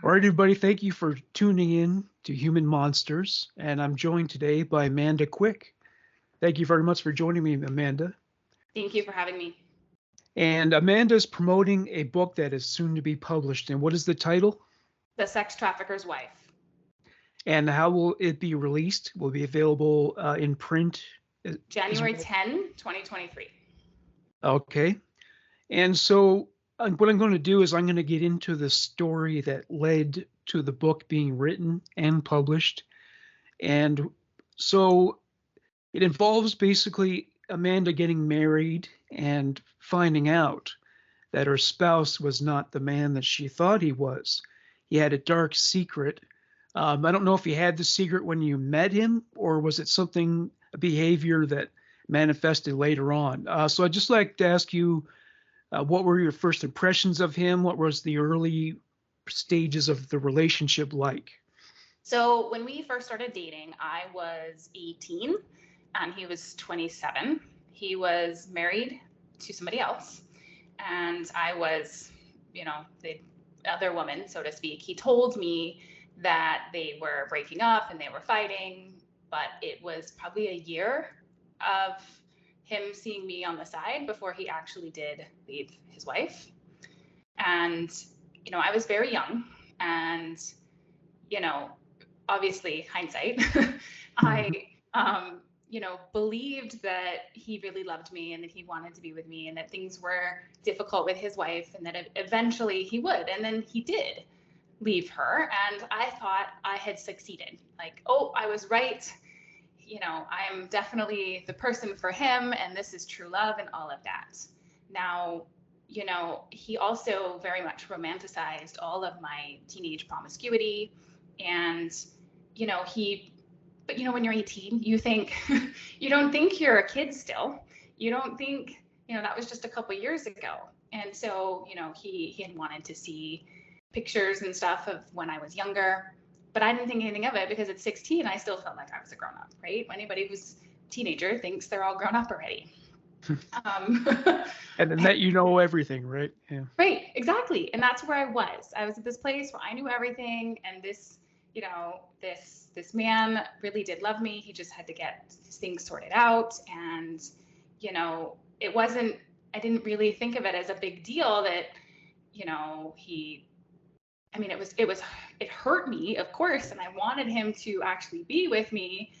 All right, everybody, thank you for tuning in to Human Monsters. And I'm joined today by Amanda Quick. Thank you very much for joining me, Amanda. Thank you for having me. And Amanda is promoting a book that is soon to be published. And what is the title? The Sex Trafficker's Wife. And how will it be released? Will it be available in print? January 10, 2023. Okay. And so what I'm going to do is I'm going to get into the story that led to the book being written and published. And so it involves basically Amanda getting married and finding out that her spouse was not the man that she thought he was. He had a dark secret. I don't know if he had the secret when you met him, or was it a behavior that manifested later on? So I'd just like to ask you, what were your first impressions of him? What was the early stages of the relationship like? So when we first started dating, I was 18 and he was 27. He was married to somebody else, and I was, the other woman, so to speak. He told me that they were breaking up and they were fighting, but it was probably a year of him seeing me on the side before he actually did leave his wife. And, I was very young, and, obviously hindsight, I, believed that he really loved me and that he wanted to be with me and that things were difficult with his wife and that eventually he would. And then he did leave her. And I thought I had succeeded. Like, oh, I was right. I'm definitely the person for him, and this is true love and all of that. Now, he also very much romanticized all of my teenage promiscuity. And, but when you're 18, you think, you don't think you're a kid still. You don't think, that was just a couple years ago. And so, he had wanted to see pictures and stuff of when I was younger, but I didn't think anything of it because at 16, I still felt like I was a grown up, right? Anybody who's a teenager thinks they're all grown up already. And then that everything, right? Yeah. Right, exactly. And that's where I was. I was at this place where I knew everything, and this, this man really did love me. He just had to get his things sorted out, and it wasn't. I didn't really think of it as a big deal that, he. I mean, it hurt me, of course, and I wanted him to actually be with me,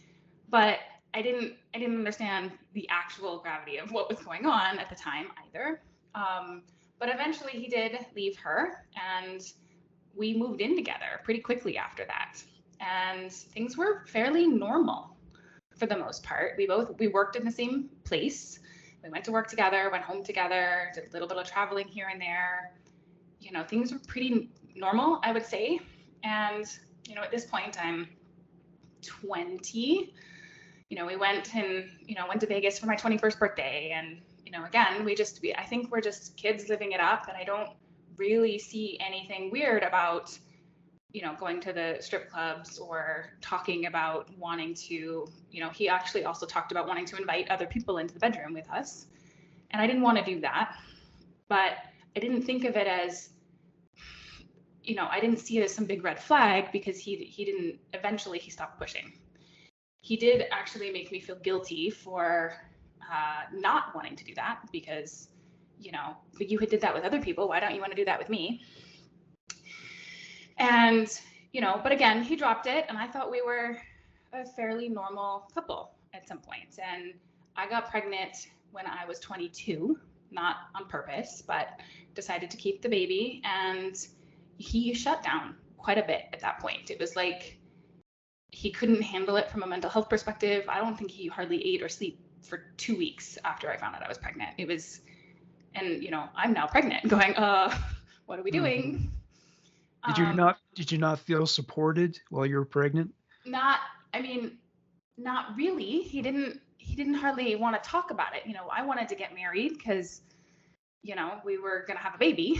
but I didn't understand the actual gravity of what was going on at the time either. But eventually he did leave her, and we moved in together pretty quickly after that. And things were fairly normal for the most part. We worked in the same place. We went to work together, went home together, did a little bit of traveling here and there. Things were pretty normal, I would say. And, at this point I'm 20. We went to Vegas for my 21st birthday. And, again, I think we're just kids living it up. And I don't really see anything weird about, going to the strip clubs or talking about wanting to, he actually also talked about wanting to invite other people into the bedroom with us. And I didn't want to do that, but I didn't think of it as, I didn't see it as some big red flag because eventually he stopped pushing. He did actually make me feel guilty for not wanting to do that because, but you had did that with other people. Why don't you want to do that with me? And, but again, he dropped it, and I thought we were a fairly normal couple at some point. And I got pregnant when I was 22, not on purpose, but decided to keep the baby. And he shut down quite a bit at that point. It was like he couldn't handle it from a mental health perspective. I don't think he hardly ate or slept for 2 weeks after I found out I was pregnant. It was, and I'm now pregnant going, what are we doing? Did you not feel supported while you were pregnant? Not really. He didn't hardly want to talk about it. I wanted to get married because, we were going to have a baby,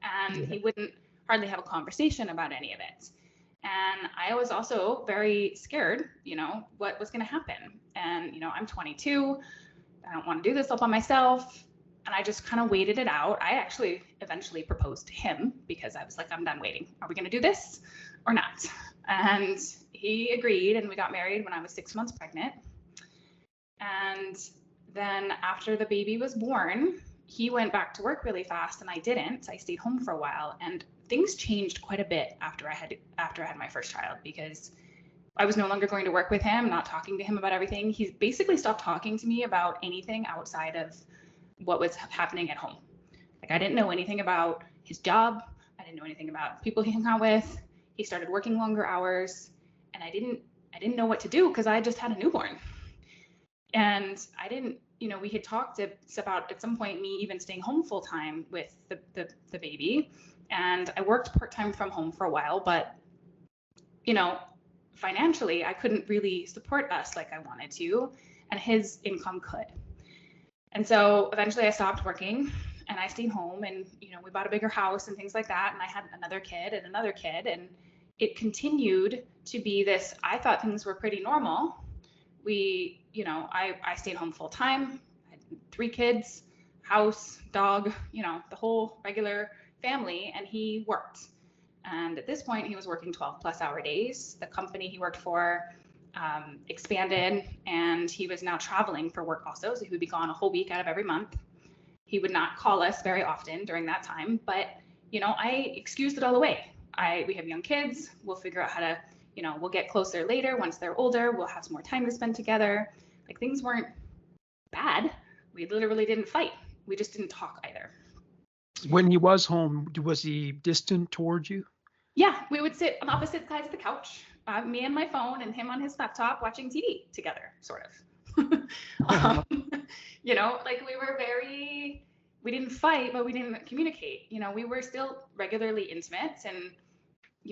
and he wouldn't hardly have a conversation about any of it. And I was also very scared, what was going to happen. And, I'm 22. I don't want to do this all by myself. And I just kind of waited it out. I actually eventually proposed to him because I was like, I'm done waiting. Are we going to do this or not? And he agreed, and we got married when I was 6 months pregnant. And then after the baby was born, he went back to work really fast and I didn't. I stayed home for a while, and things changed quite a bit after I had my first child, because I was no longer going to work with him, not talking to him about everything. He basically stopped talking to me about anything outside of what was happening at home. Like, I didn't know anything about his job. I didn't know anything about people he hung out with. He started working longer hours, and I didn't know what to do because I just had a newborn. And I didn't, we had talked about at some point me even staying home full time with the baby. And I worked part-time from home for a while, but, financially, I couldn't really support us like I wanted to, and his income could. And so eventually I stopped working and I stayed home, and, we bought a bigger house and things like that. And I had another kid, and it continued to be this. I thought things were pretty normal. I stayed home full time. I had 3 kids, house, dog, the whole regular family, and he worked. And at this point, he was working 12-plus-hour days. The company he worked for expanded, and he was now traveling for work also. So he would be gone a whole week out of every month. He would not call us very often during that time, but, I excused it all away. We have young kids. We'll figure out how to, we'll get closer later. Once they're older, we'll have some more time to spend together. Like, things weren't bad. We literally didn't fight. We just didn't talk either. When he was home, was he distant towards you? Yeah, we would sit on opposite sides of the couch, me and my phone and him on his laptop watching TV together, sort of. Like, we didn't fight, but we didn't communicate. We were still regularly intimate, and,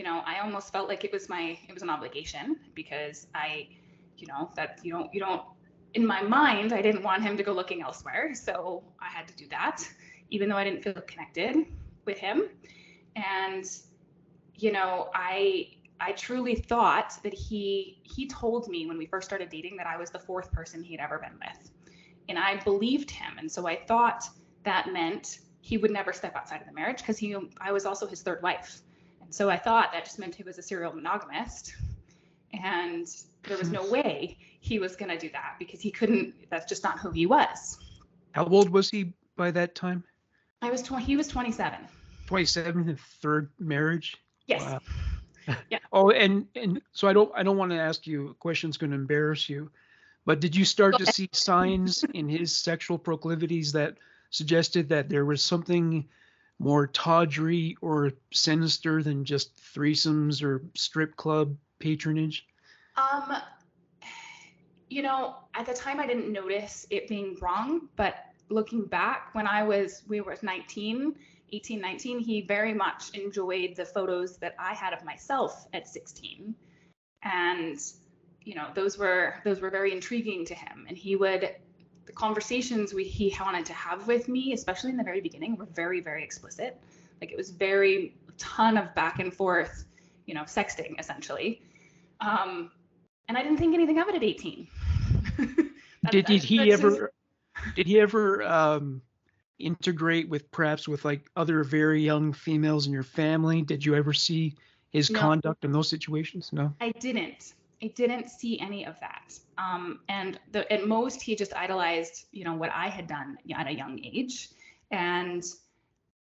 I almost felt like it was an obligation, because in my mind, I didn't want him to go looking elsewhere. So I had to do that, even though I didn't feel connected with him. And, I truly thought that he told me when we first started dating that I was the 4th person he'd ever been with. And I believed him. And so I thought that meant he would never step outside of the marriage, because I was also his 3rd wife. And so I thought that just meant he was a serial monogamist. And there was no way he was going to do that, because he couldn't. That's just not who he was. How old was he by that time? He was 27. 27, the 3rd marriage? Yes. Wow. Yeah. Oh, and so I don't want to ask you a question that's going to embarrass you, but did you start to see signs in his sexual proclivities that suggested that there was something more tawdry or sinister than just threesomes or strip club patronage? At the time I didn't notice it being wrong, but looking back, when we were 18, 19, he very much enjoyed the photos that I had of myself at 16. And, those were very intriguing to him. And the conversations he wanted to have with me, especially in the very beginning, were very, very explicit. Like, it was a ton of back and forth, sexting essentially. And I didn't think anything of it at 18. Did he ever integrate with like other very young females in your family? Did you ever see his conduct in those situations? No, I didn't see any of that. And at most, he just idolized, what I had done at a young age. And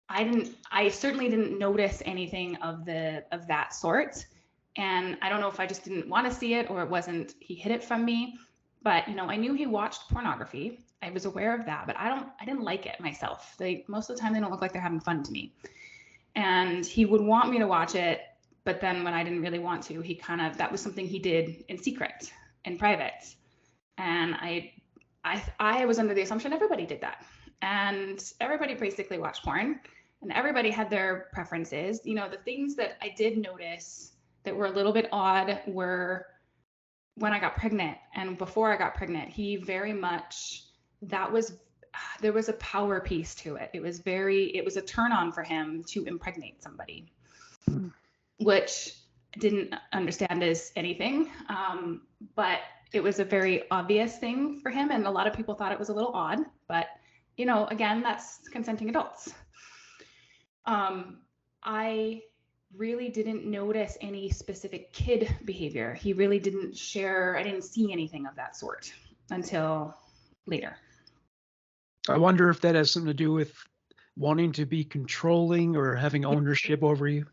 I certainly didn't notice anything of that sort. And I don't know if I just didn't want to see it, or he hid it from me. But, I knew he watched pornography. I was aware of that, but I didn't like it myself. Most of the time, they don't look like they're having fun to me. And he would want me to watch it, but then when I didn't really want to, that was something he did in secret, in private. And I was under the assumption everybody did that. And everybody basically watched porn, and everybody had their preferences. The things that I did notice that were a little bit odd were when I got pregnant and before I got pregnant. He very much, there was a power piece to it. It was a turn on for him to impregnate somebody, which I didn't understand as anything. But it was a very obvious thing for him. And a lot of people thought it was a little odd, but again, that's consenting adults. I really didn't notice any specific kid behavior. He really didn't share, I didn't see anything of that sort until later. I wonder if that has something to do with wanting to be controlling or having ownership over you.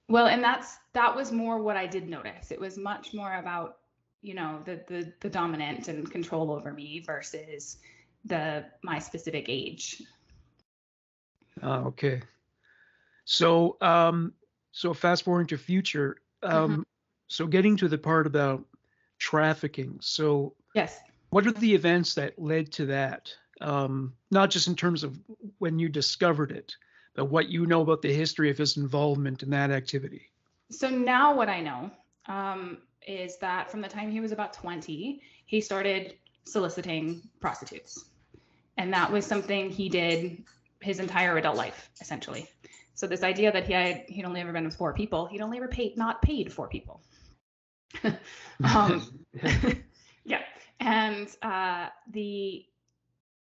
Well, and that was more what I did notice. It was much more about, the dominant and control over me versus my specific age. Okay. So, so fast forwarding to future, Mhm. so getting to the part about trafficking. So, Yes. what are the events that led to that? Not just in terms of when you discovered it, but what you know about the history of his involvement in that activity. So now what I know is that from the time he was about 20, he started soliciting prostitutes. And that was something he did his entire adult life, essentially. So this idea that he'd only ever been with 4 people, he'd only ever not paid 4 people. um, yeah. And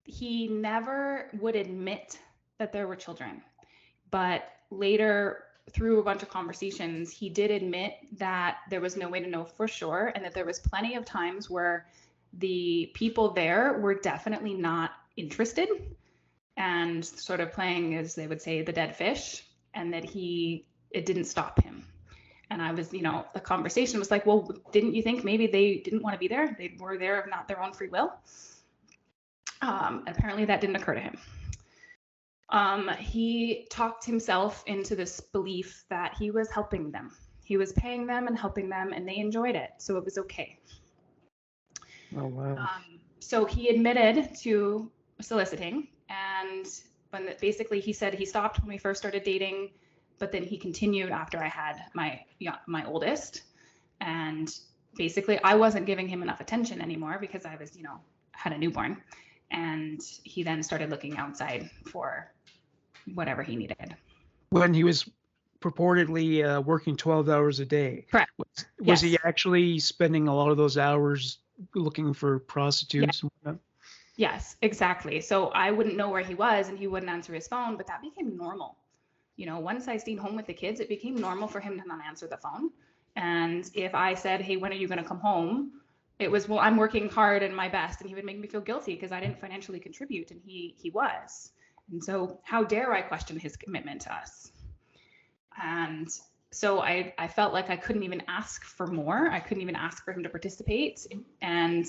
he never would admit that there were children. But later, through a bunch of conversations, he did admit that there was no way to know for sure, and that there was plenty of times where the people there were definitely not interested and sort of playing, as they would say, the dead fish, and that it didn't stop him. And I was, the conversation was like, well, didn't you think maybe they didn't want to be there? They were there of not their own free will. Apparently that didn't occur to him. He talked himself into this belief that he was helping them. He was paying them and helping them, and they enjoyed it, so it was okay. Oh, wow. So he admitted to soliciting, and basically he said he stopped when we first started dating, but then he continued after I had my oldest, and basically I wasn't giving him enough attention anymore because I was, had a newborn, and he then started looking outside for whatever he needed. When he was purportedly working 12 hours a day, Correct. was he Yes. actually spending a lot of those hours looking for Yeah. prostitutes and whatnot? Yes, exactly. So I wouldn't know where he was and he wouldn't answer his phone, but that became normal. Once I stayed home with the kids, it became normal for him to not answer the phone. And if I said, hey, when are you going to come home? It was, well, I'm working hard and my best. And he would make me feel guilty because I didn't financially contribute, and he was. And so how dare I question his commitment to us? And so I felt like I couldn't even ask for more. I couldn't even ask for him to participate. And,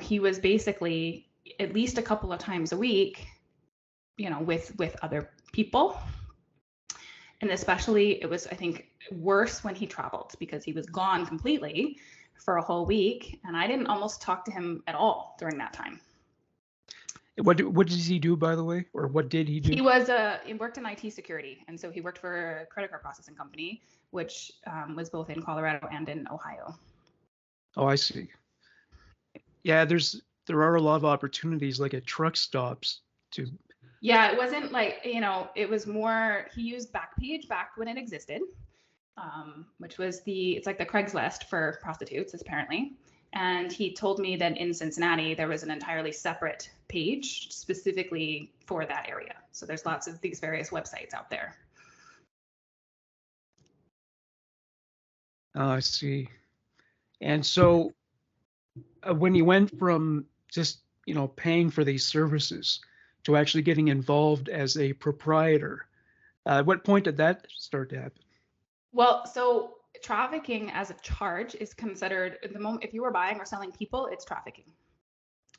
he was basically at least a couple of times a week, with other people. And especially it was, I think, worse when he traveled because he was gone completely for a whole week. And I didn't almost talk to him at all during that time. What does he do, by the way, or what did he do? He worked in IT security, and so he worked for a credit card processing company, which was both in Colorado and in Ohio. Oh, I see. Yeah, there are a lot of opportunities like at truck stops to. Yeah, it wasn't like, it was more, he used Backpage back when it existed, which was it's like the Craigslist for prostitutes, apparently. And he told me that in Cincinnati, there was an entirely separate page specifically for that area. So there's lots of these various websites out there. Oh, I see. And so when you went from just, paying for these services to actually getting involved as a proprietor, at what point did that start to happen? Well, so trafficking as a charge is considered, at the moment, if you were buying or selling people, it's trafficking.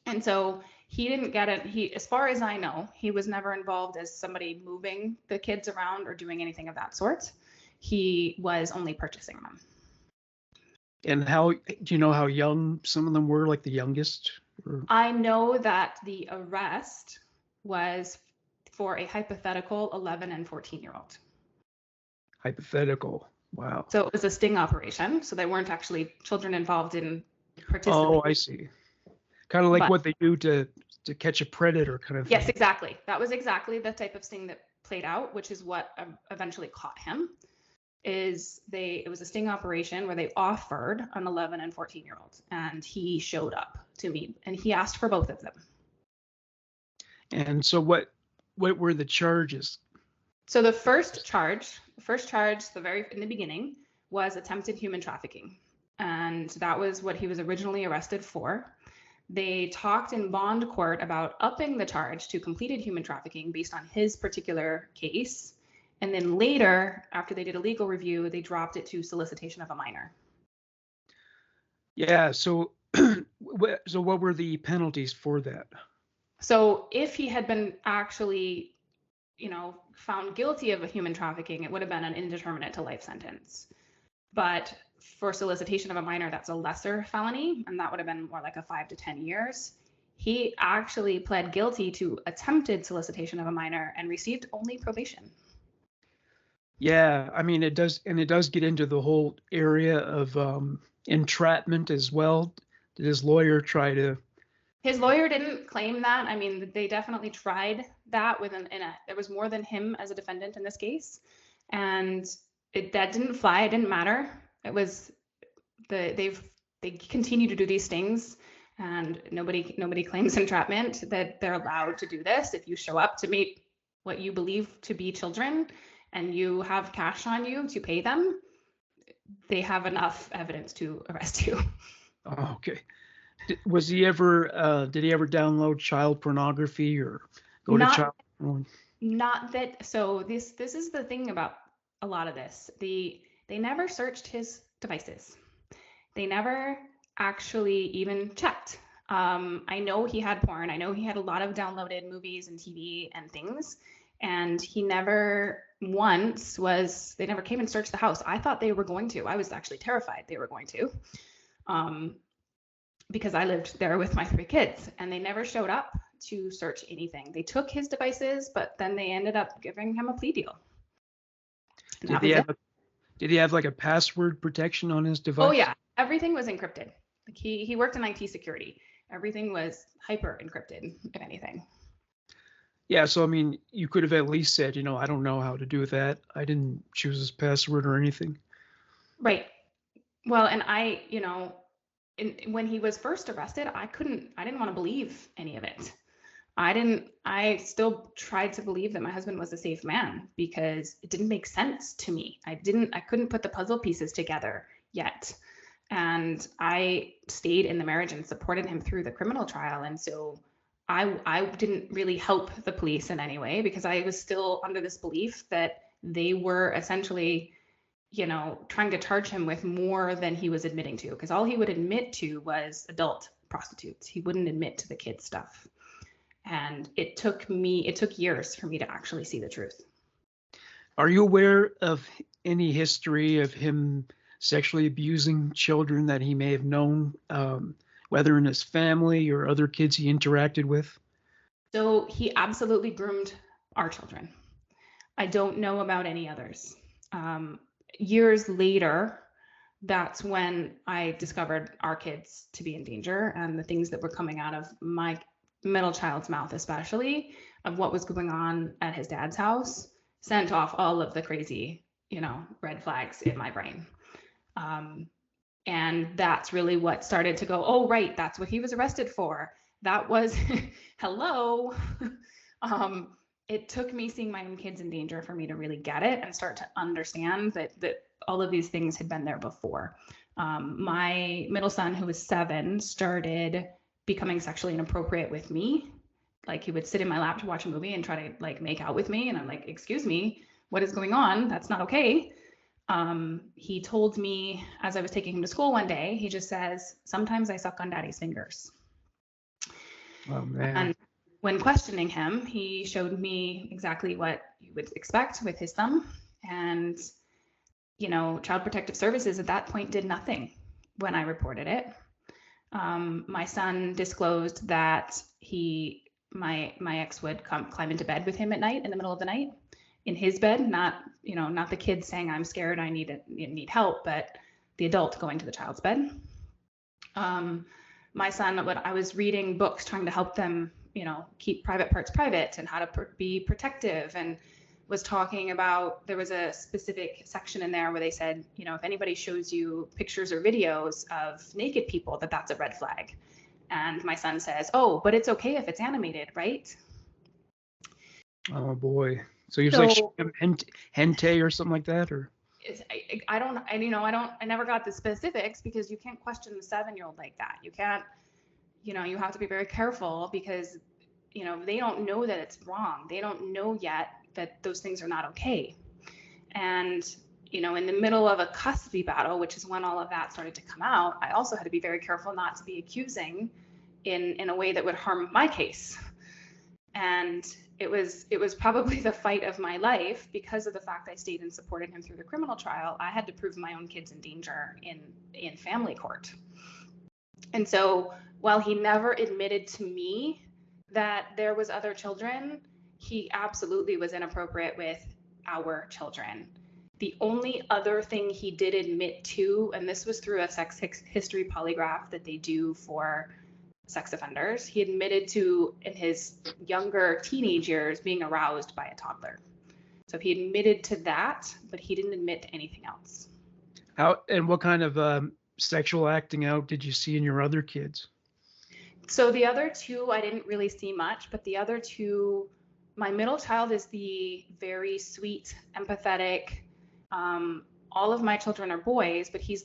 And so he didn't get it. As far as I know, he was never involved as somebody moving the kids around or doing anything of that sort. He was only purchasing them. And how do you know how young some of them were, like the youngest? Or... I know that the arrest was for a hypothetical 11 and 14-year-old. Hypothetical. Wow. So it was a sting operation. So they weren't actually children involved in participating. Oh, I see. Kind of like what they do to catch a predator kind of thing. Yes, exactly. That was exactly the type of sting that played out, which is what eventually caught him. It was a sting operation where they offered an 11 and 14-year-old, and he showed up to meet, and he asked for both of them. And so what were the charges? So the first charge, the very in the beginning, was attempted human trafficking, and that was what he was originally arrested for. They talked in bond court about upping the charge to completed human trafficking based on his particular case. And then later, after they did a legal review, they dropped it to solicitation of a minor. Yeah, so so what were the penalties for that? So if he had been actually, found guilty of a human trafficking, it would have been an indeterminate to life sentence. But for solicitation of a minor, that's a lesser felony, and that would have been more like a 5 to 10 years. He actually pled guilty to attempted solicitation of a minor and received only probation. Yeah, I mean it does get into the whole area of entrapment as well. Did his lawyer try to? His lawyer didn't claim that. I mean, they definitely tried that there was more than him as a defendant in this case, and that didn't fly. It didn't matter. It was they continue to do these things, and nobody claims entrapment, that they're allowed to do this. If you show up to meet what you believe to be children and you have cash on you to pay them, they have enough evidence to arrest you. Oh, okay. Was he ever? Did he ever download child pornography or go to Not child? not that. So this is the thing about a lot of this. They never searched his devices. They never actually even checked. I know he had porn. I know he had a lot of downloaded movies and TV and things, and he never once was. They never came and searched the house. I thought they were going to. I was actually terrified they were going to. Because I lived there with my 3 kids, and they never showed up to search anything. They took his devices, but then they ended up giving him a plea deal. And that was it. Did he have like a password protection on his device? Oh yeah, everything was encrypted. Like he worked in IT security. Everything was hyper encrypted, if anything. Yeah, so I mean, you could have at least said, I don't know how to do that. I didn't choose his password or anything. Right. Well, and when he was first arrested, I didn't want to believe any of it. I still tried to believe that my husband was a safe man because it didn't make sense to me. I couldn't put the puzzle pieces together yet. And I stayed in the marriage and supported him through the criminal trial. And so I didn't really help the police in any way because I was still under this belief that they were essentially trying to charge him with more than he was admitting to, because all he would admit to was adult prostitutes. He wouldn't admit to the kid stuff. And it took years for me to actually see the truth. Are you aware of any history of him sexually abusing children that he may have known, whether in his family or other kids he interacted with? So he absolutely groomed our children. I don't know about any others. Years later, that's when I discovered our kids to be in danger, and the things that were coming out of my middle child's mouth, especially of what was going on at his dad's house, sent off all of the crazy, red flags in my brain. And that's really what started to go, oh, right, that's what he was arrested for. That was, hello. It took me seeing my own kids in danger for me to really get it and start to understand that all of these things had been there before. My middle son, who was 7, started becoming sexually inappropriate with me. Like he would sit in my lap to watch a movie and try to like make out with me. And I'm like, excuse me, what is going on? That's not okay. He told me as I was taking him to school one day, he just says, sometimes I suck on daddy's fingers. Oh, man. And when questioning him, he showed me exactly what you would expect with his thumb. And, Child Protective Services at that point did nothing when I reported it. My son disclosed that my ex would climb into bed with him at night in the middle of the night in his bed, not the kid saying I'm scared, I need help, but the adult going to the child's bed. My son, when I was reading books trying to help them, keep private parts private and how to be protective, and was talking about, there was a specific section in there where they said, if anybody shows you pictures or videos of naked people, that's a red flag. And my son says, oh, but it's okay if it's animated, right? Oh boy. So he was like So showing him hentai or something like that, or I don't, I never got the specifics because you can't question the 7-year-old like that. You can't, you have to be very careful because, they don't know that it's wrong. They don't know yet that those things are not okay. And, in the middle of a custody battle, which is when all of that started to come out, I also had to be very careful not to be accusing in a way that would harm my case. And it was probably the fight of my life because of the fact I stayed and supported him through the criminal trial. I had to prove my own kids in danger in family court. And so while he never admitted to me that there was other children, he absolutely was inappropriate with our children. The only other thing he did admit to, and this was through a sex history polygraph that they do for sex offenders, he admitted to, in his younger teenage years, being aroused by a toddler. So he admitted to that, but he didn't admit to anything else. how and what kind of sexual acting out did you see in your other kids? So the other two, I didn't really see much, but the other two, my middle child is the very sweet, empathetic. All of my children are boys, but he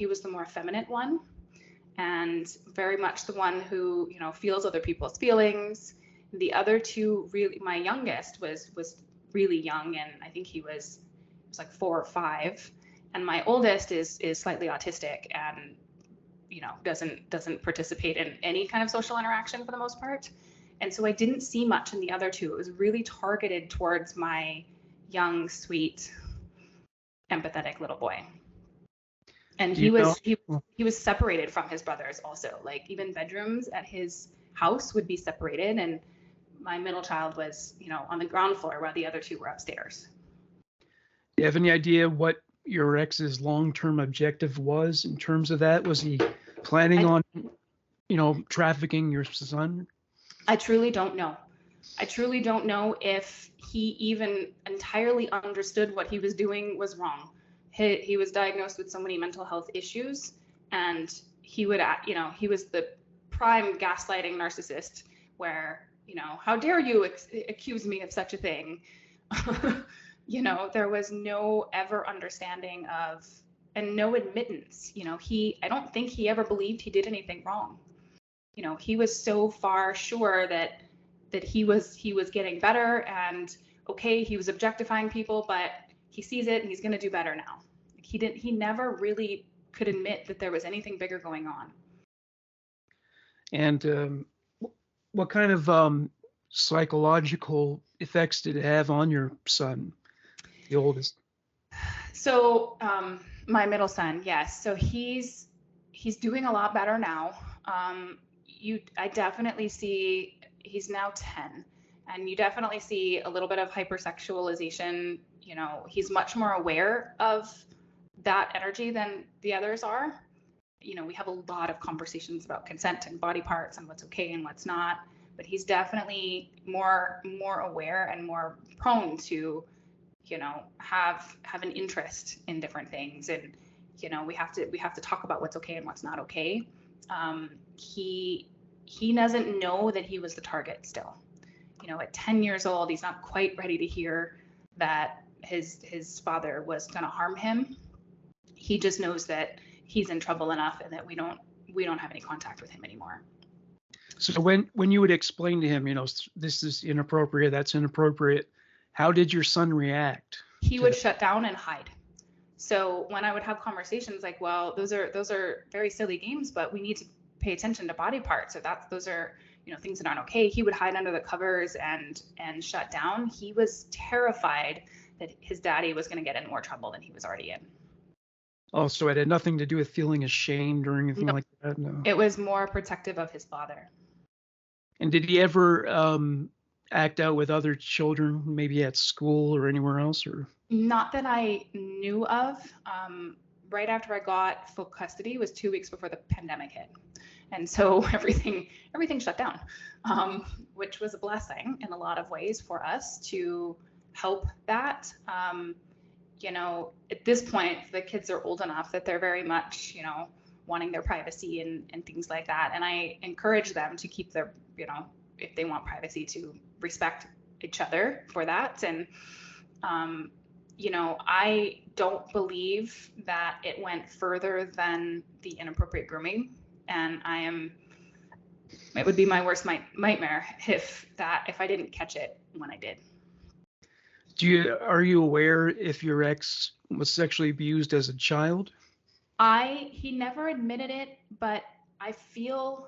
was the more effeminate one, and very much the one who feels other people's feelings. The other two, really, my youngest was really young, and I think he was like 4 or 5, and my oldest is slightly autistic and doesn't participate in any kind of social interaction for the most part. And so I didn't see much in the other two. It was really targeted towards my young, sweet, empathetic little boy. And Do you know? he was separated from his brothers also. Like even bedrooms at his house would be separated, and my middle child was, on the ground floor while the other two were upstairs. Do you have any idea what your ex's long-term objective was in terms of that? Was he planning on, trafficking your son? I truly don't know. I truly don't know if he even entirely understood what he was doing was wrong. He was diagnosed with so many mental health issues, and he would, he was the prime gaslighting narcissist where, how dare you accuse me of such a thing? There was no ever understanding of, and no admittance. I don't think he ever believed he did anything wrong. He was so far sure that he was getting better, and okay, he was objectifying people, but he sees it and he's going to do better now. He never really could admit that there was anything bigger going on. And what kind of psychological effects did it have on your son, the oldest? So my middle son, yes. So he's doing a lot better now. I definitely see, he's now 10, and you definitely see a little bit of hypersexualization. He's much more aware of that energy than the others are. We have a lot of conversations about consent and body parts and what's okay and what's not, but he's definitely more aware and more prone to, have an interest in different things. And, we have to talk about what's okay and what's not okay. He doesn't know that he was the target still. At 10 years old, he's not quite ready to hear that his father was going to harm him. He just knows that he's in trouble enough and that we don't have any contact with him anymore. So when you would explain to him, this is inappropriate, that's inappropriate, how did your son react? He would shut down and hide. So when I would have conversations like, well, those are very silly games, but we need to pay attention to body parts. So those are, things that aren't okay. He would hide under the covers and shut down. He was terrified that his daddy was going to get in more trouble than he was already in. Oh, so it had nothing to do with feeling ashamed or anything like that? No. It was more protective of his father. And did he ever act out with other children, maybe at school or anywhere else? Or not that I knew of. Right after I got full custody was 2 weeks before the pandemic hit. And so everything shut down, which was a blessing in a lot of ways for us to help that. At this point, the kids are old enough that they're very much, wanting their privacy and things like that. And I encourage them to keep their, if they want privacy, to respect each other for that. And, I don't believe that it went further than the inappropriate grooming. And it would be my worst nightmare if I didn't catch it when I did. Are you aware if your ex was sexually abused as a child? He never admitted it, but I feel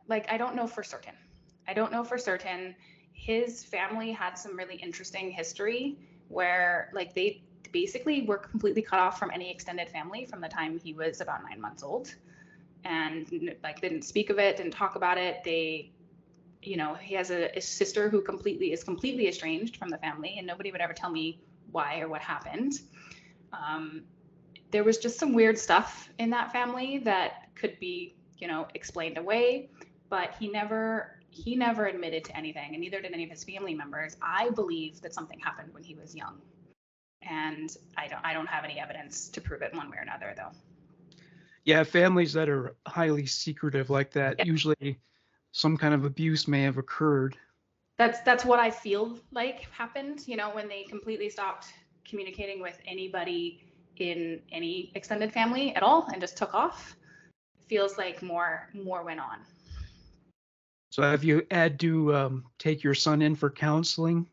like I don't know for certain. I don't know for certain. His family had some really interesting history where like they basically were completely cut off from any extended family from the time he was about 9 months old, and like didn't speak of it, didn't talk about it. He has a sister who is completely estranged from the family, and nobody would ever tell me why or what happened. There was just some weird stuff in that family that could be, explained away, but he never admitted to anything, and neither did any of his family members. I believe that something happened when he was young, and I don't have any evidence to prove it one way or another, though. Yeah, families that are highly secretive like that, Yeah. usually some kind of abuse may have occurred. That's what I feel like happened, when they completely stopped communicating with anybody in any extended family at all and just took off. It feels like more went on. So have you had to take your son in for counseling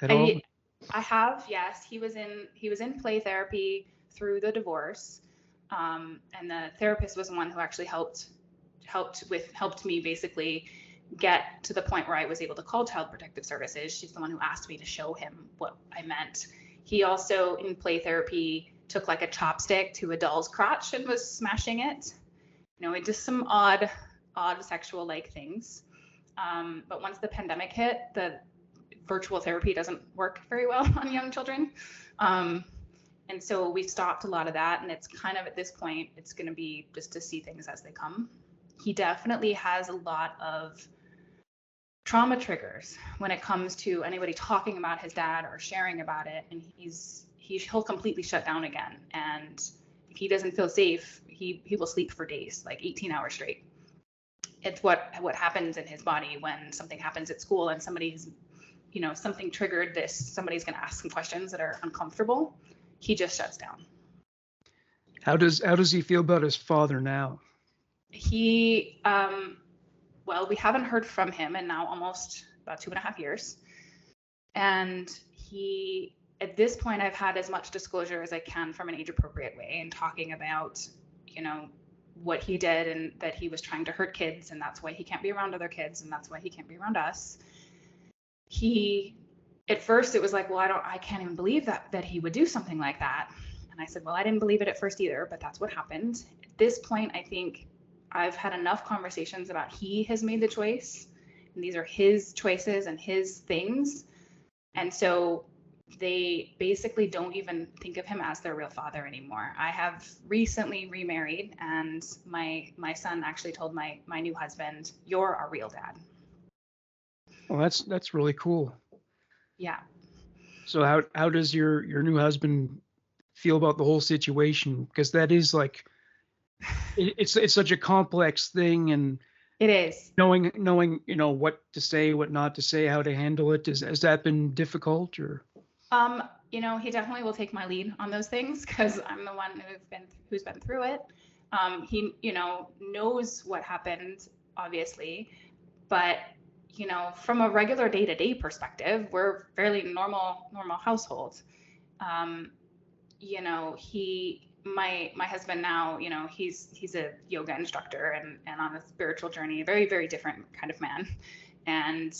at all? I have, yes. He was in play therapy through the divorce, and the therapist was the one who actually helped me basically get to the point where I was able to call Child Protective Services. She's the one who asked me to show him what I meant. He also, in play therapy, took like a chopstick to a doll's crotch and was smashing it. It just some odd sexual like things. But once the pandemic hit, the virtual therapy doesn't work very well on young children. And so we've stopped a lot of that. And it's kind of at this point, it's going to be just to see things as they come. He definitely has a lot of trauma triggers when it comes to anybody talking about his dad or sharing about it. And he'll completely shut down again. And if he doesn't feel safe, he will sleep for days, like 18 hours straight. It's what happens in his body when something happens at school and somebody's, something triggered this, somebody's going to ask some questions that are uncomfortable. He just shuts down. How does he feel about his father now? He, well, we haven't heard from him in now almost about 2.5 years. And at this point, I've had as much disclosure as I can from an age appropriate way and talking about, what he did and that he was trying to hurt kids, and that's why he can't be around other kids, and that's why he can't be around us. At first it was like, well, I can't even believe that he would do something like that. And I said, well, I didn't believe it at first either, but that's what happened. At this point, I think I've had enough conversations about he has made the choice, and these are his choices and his things. And so they basically don't even think of him as their real father anymore. I have recently remarried, and my son actually told my new husband, "You're our real dad." Well, that's really cool. Yeah. So how does your new husband feel about the whole situation? Because that is like it's such a complex thing, and It is. knowing what to say, what not to say, how to handle it. Has that been difficult or? He definitely will take my lead on those things because I'm the one who's been through it. He, knows what happened, obviously, but from a regular day-to-day perspective, we're fairly normal household. My husband now, he's a yoga instructor and on a spiritual journey, a very, very different kind of man. And,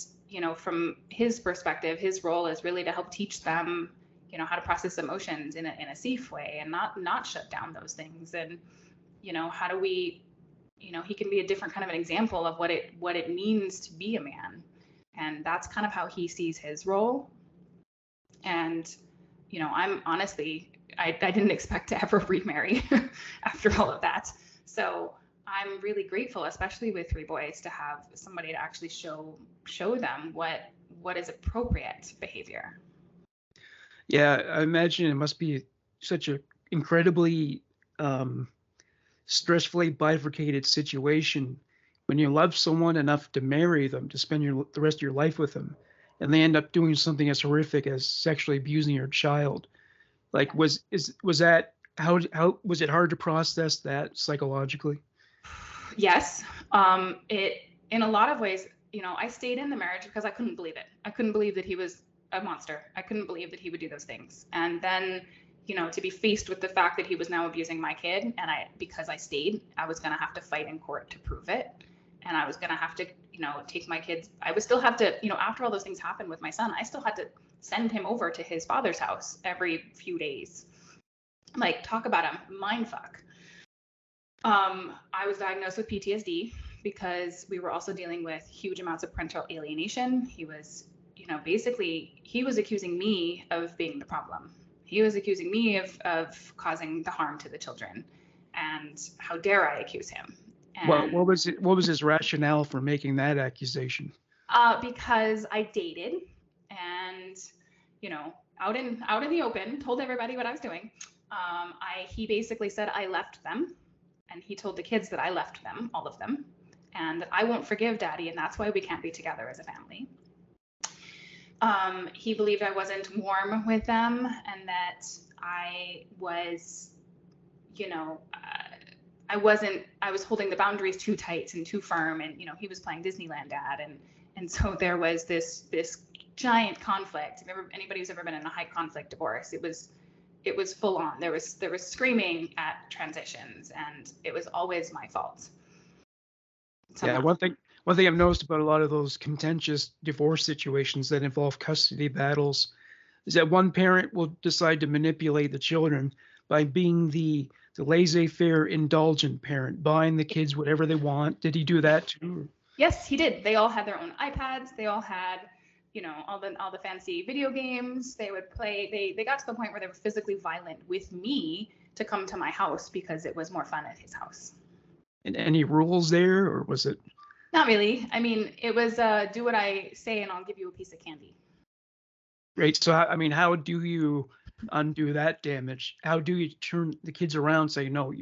from his perspective, his role is really to help teach them, how to process emotions in a safe way and not shut down those things. And, how do we, he can be a different kind of an example of what it means to be a man. And that's kind of how he sees his role. And, I'm honestly, I didn't expect to ever remarry after all of that. So I'm really grateful, especially with 3 boys, to have somebody to actually show them what is appropriate behavior. Yeah, I imagine it must be such an incredibly stressfully bifurcated situation when you love someone enough to marry them, to spend the rest of your life with them, and they end up doing something as horrific as sexually abusing your child. Like, Yeah. was that how was it hard to process that psychologically? Yes. It in a lot of ways, I stayed in the marriage because I couldn't believe it. I couldn't believe that he was a monster. I couldn't believe that he would do those things. And then, to be faced with the fact that he was now abusing my kid, and because I stayed, I was gonna have to fight in court to prove it. And I was gonna have to, take my kids. I would still have to, after all those things happened with my son, I still had to send him over to his father's house every few days. Like, talk about a mind fuck. I was diagnosed with PTSD because we were also dealing with huge amounts of parental alienation. He was, basically, he was accusing me of being the problem. He was accusing me of causing the harm to the children. And how dare I accuse him? Well, And what was his rationale for making that accusation? because I dated and, out in the open, told everybody what I was doing. He basically said I left them, and he told the kids that I left them, all of them, and that I won't forgive daddy, and that's why we can't be together as a family. He believed I wasn't warm with them, and that I was, I wasn't, I was holding the boundaries too tight and too firm, and he was playing Disneyland dad, and so there was this giant conflict. If anybody who's ever been in a high conflict divorce, it was full on. There was screaming at transitions, and it was always my fault. Yeah, Somehow. one thing I've noticed about a lot of those contentious divorce situations that involve custody battles is that one parent will decide to manipulate the children by being the laissez-faire indulgent parent, buying the kids whatever they want. Did he do that too? Yes, he did. They all had their own iPads. They all had, all the fancy video games. They would play. They got to the point where they were physically violent with me to come to my house because it was more fun at his house. And any rules there, or was it Not really. I mean, it was do what I say and I'll give you a piece of candy. right? So, I mean, how do you undo that damage? How do you turn the kids around and say, no,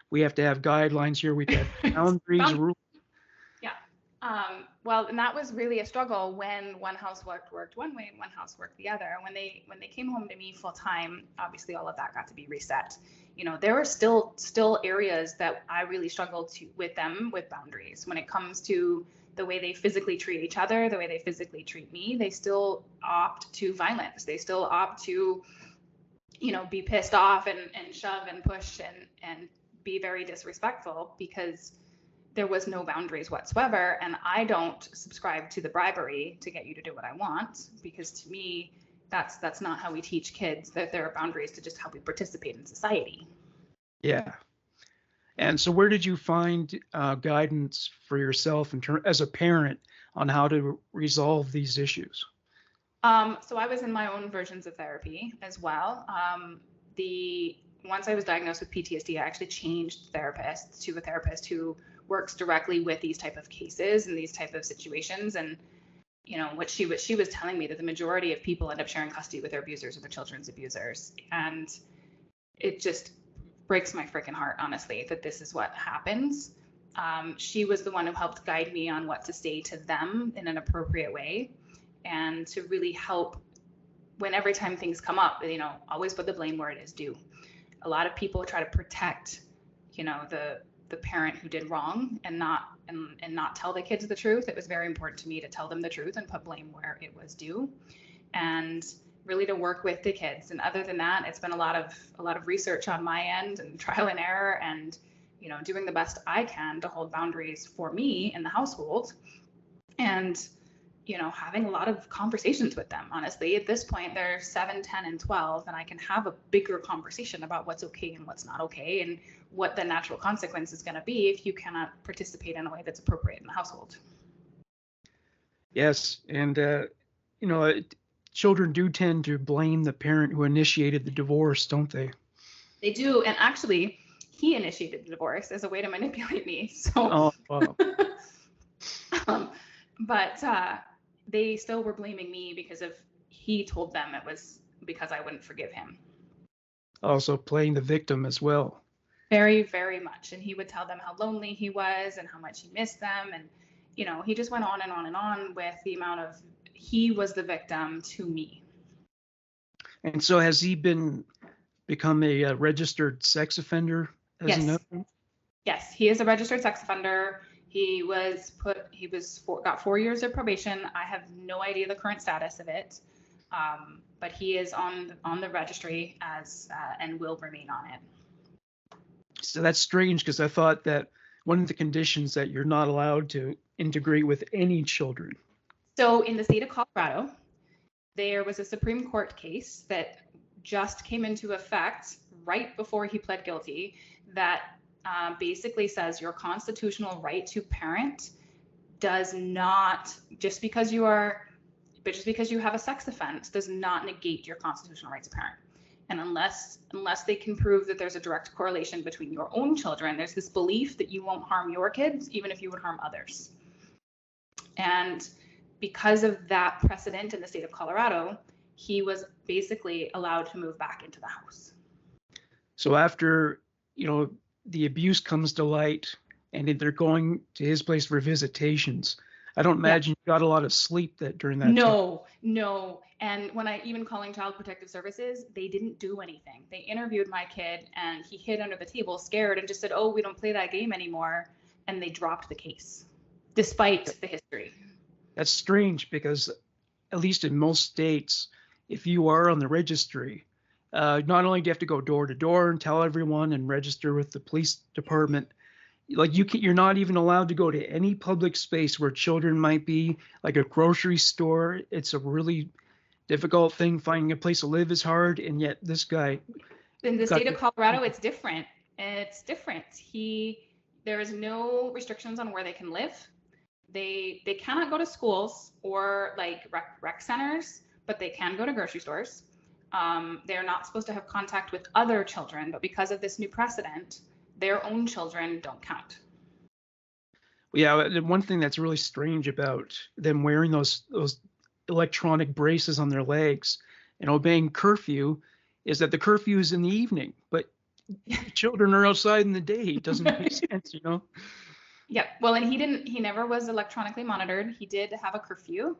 we have to have guidelines here. We have to have boundaries, rules. Yeah. Well, and that was really a struggle when one house worked one way and one house worked the other. And when they came home to me full time, obviously all of that got to be reset. There were still areas that I really struggled with them with boundaries when it comes to the way they physically treat each other, the way they physically treat me. They still opt to violence. They still opt to, be pissed off and shove and push and be very disrespectful because there was no boundaries whatsoever. And I don't subscribe to the bribery to get you to do what I want, because to me, that's not how we teach kids that there are boundaries to just how we participate in society. Yeah. And so, where did you find guidance for yourself as a parent on how to resolve these issues? So I was in my own versions of therapy as well. Once I was diagnosed with PTSD, I actually changed therapists to a therapist who works directly with these type of cases and these type of situations. And what she was telling me, that the majority of people end up sharing custody with their abusers or their children's abusers, and it just breaks my freaking heart, honestly, that this is what happens. She was the one who helped guide me on what to say to them in an appropriate way, and to really help when every time things come up, always put the blame where it is due. A lot of people try to protect, the parent who did wrong and not tell the kids the truth. It was very important to me to tell them the truth and put blame where it was due, and really to work with the kids. And other than that, it's been a lot of research on my end and trial and error, and doing the best I can to hold boundaries for me in the household, and having a lot of conversations with them. Honestly, at this point, they're 7, 10, and 12, and I can have a bigger conversation about what's okay and what's not okay, and what the natural consequence is going to be if you cannot participate in a way that's appropriate in the household. Yes, and children do tend to blame the parent who initiated the divorce, don't they? They do, and actually, he initiated the divorce as a way to manipulate me. So, Oh, wow. But they still were blaming me because he told them it was because I wouldn't forgive him. Also playing the victim as well. Very, very much. And he would tell them how lonely he was and how much he missed them. And, he just went on and on and on with the amount of, he was the victim to me. And so has he become a registered sex offender? Yes. Yes, he is a registered sex offender. Got 4 years of probation. I have no idea the current status of it, but he is on the registry and will remain on it. So that's strange, because I thought that one of the conditions that you're not allowed to integrate with any children. So in the state of Colorado, there was a Supreme Court case that just came into effect right before he pled guilty that basically says your constitutional right to parent does not, just because you have a sex offense, does not negate your constitutional right to parent. And unless they can prove that there's a direct correlation between your own children, there's this belief that you won't harm your kids, even if you would harm others. And because of that precedent in the state of Colorado, he was basically allowed to move back into the house. So after, the abuse comes to light and they're going to his place for visitations, I don't imagine you got a lot of sleep during that time. No. And when I even calling Child Protective Services, they didn't do anything. They interviewed my kid and he hid under the table scared and just said, "Oh, we don't play that game anymore." And they dropped the case despite the history. That's strange, because at least in most states, if you are on the registry, not only do you have to go door to door and tell everyone and register with the police department, like you're not even allowed to go to any public space where children might be, like a grocery store. It's a really difficult thing. Finding a place to live is hard, and yet this guy. In the state of Colorado, it's different. There is no restrictions on where they can live. They cannot go to schools or like rec centers, but they can go to grocery stores. They're not supposed to have contact with other children, but because of this new precedent, their own children don't count. Yeah, one thing that's really strange about them wearing those electronic braces on their legs and obeying curfew is that the curfew is in the evening, but children are outside in the day. It doesn't make sense, Yeah, well, and he never was electronically monitored. He did have a curfew,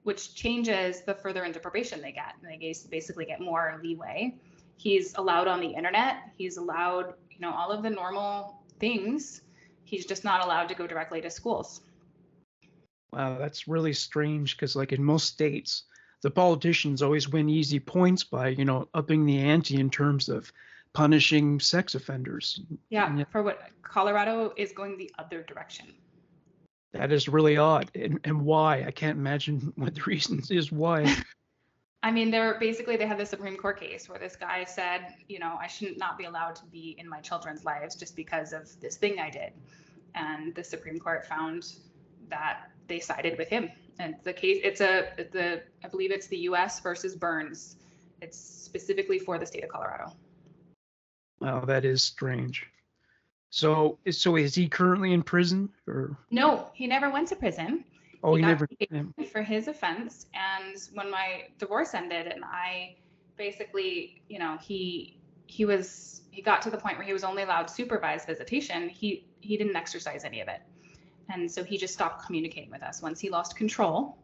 which changes the further into probation they get. And they basically get more leeway. He's allowed on the internet. He's allowed, all of the normal things. He's just not allowed to go directly to schools. Wow, that's really strange, because like in most states, the politicians always win easy points by, upping the ante in terms of punishing sex offenders. Yeah, for what Colorado is going the other direction. That is really odd. And why? I can't imagine what the reason is why. I mean, they had the Supreme Court case where this guy said, I shouldn't not be allowed to be in my children's lives just because of this thing I did. And the Supreme Court found that they sided with him. And the case, I believe it's the U.S. versus Burns. It's specifically for the state of Colorado. Wow, that is strange. So is he currently in prison, or? No, he never went to prison. Oh, he never. For his offense. And when my divorce ended, and I basically, he got to the point where he was only allowed supervised visitation. He didn't exercise any of it. And so he just stopped communicating with us. Once he lost control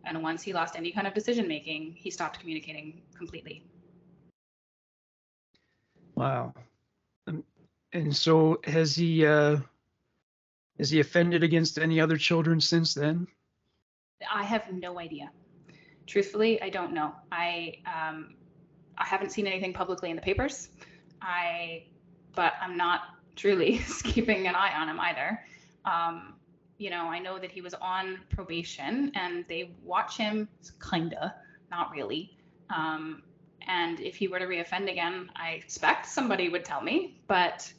and once he lost any kind of decision making, he stopped communicating completely. Wow. And so has he offended against any other children since then? I have no idea. Truthfully, I don't know. I haven't seen anything publicly in the papers. But I'm not truly keeping an eye on him either. I know that he was on probation and they watch him kinda, not really. And if he were to reoffend again, I expect somebody would tell me, but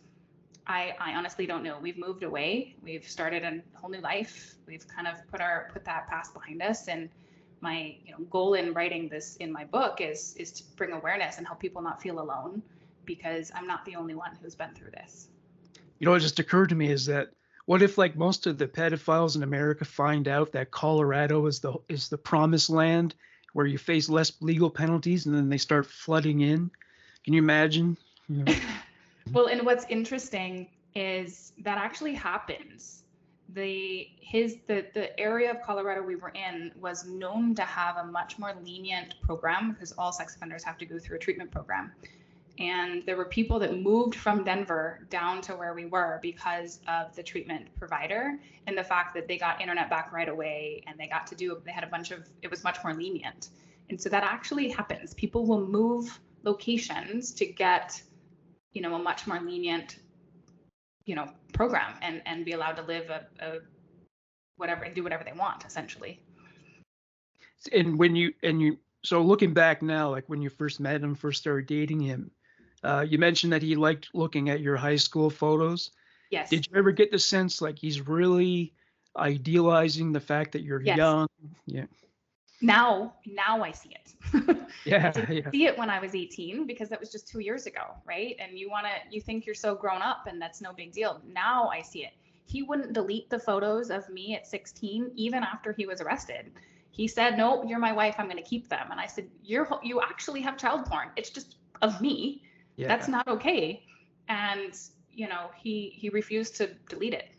I honestly don't know. We've moved away. We've started a whole new life. We've kind of put that past behind us. And my goal in writing this in my book is to bring awareness and help people not feel alone, because I'm not the only one who's been through this. What just occurred to me is that what if, like, most of the pedophiles in America find out that Colorado is the promised land where you face less legal penalties, and then they start flooding in? Can you imagine? Well, and what's interesting is that actually happens. the area of Colorado we were in was known to have a much more lenient program because all sex offenders have to go through a treatment program. And there were people that moved from Denver down to where we were because of the treatment provider and the fact that they got internet back right away, and they had a bunch of, it was much more lenient. And so that actually happens. People will move locations to get, a much more lenient, program and be allowed to live a whatever and do whatever they want, essentially. And so looking back now, like when you first met him, first started dating him, you mentioned that he liked looking at your high school photos. Yes. Did you ever get the sense like he's really idealizing the fact that you're Yes. young? Yeah. Now I see it. Yeah. I didn't see it when I was 18 because that was just 2 years ago, right? And you think you're so grown up and that's no big deal. Now I see it. He wouldn't delete the photos of me at 16 even after he was arrested. He said, "No, you're my wife. I'm going to keep them." And I said, "You actually have child porn. It's just of me. Yeah. That's not okay." And he refused to delete it.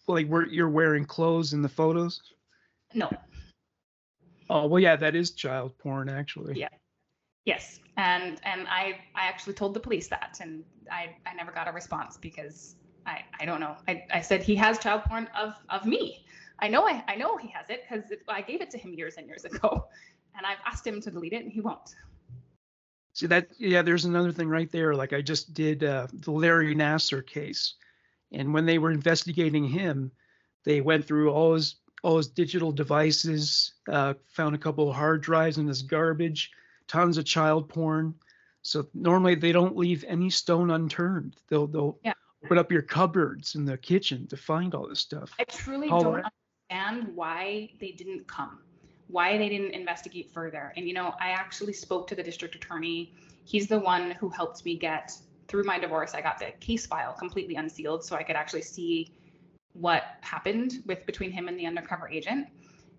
Like you're wearing clothes in the photos? No. Oh, well, yeah, that is child porn, actually. Yeah. Yes. And I actually told the police that, and I never got a response because I don't know. I said he has child porn of me. I know he has it because I gave it to him years and years ago, and I've asked him to delete it and he won't. See there's another thing right there. Like I just did the Larry Nassar case, and when they were investigating him, they went through all his digital devices, found a couple of hard drives in his garbage, tons of child porn. So normally they don't leave any stone unturned. They'll open up your cupboards in the kitchen to find all this stuff. I truly don't understand why they didn't come, why they didn't investigate further. And I actually spoke to the district attorney. He's the one who helped me get through my divorce. I got the case file completely unsealed so I could actually see what happened between him and the undercover agent.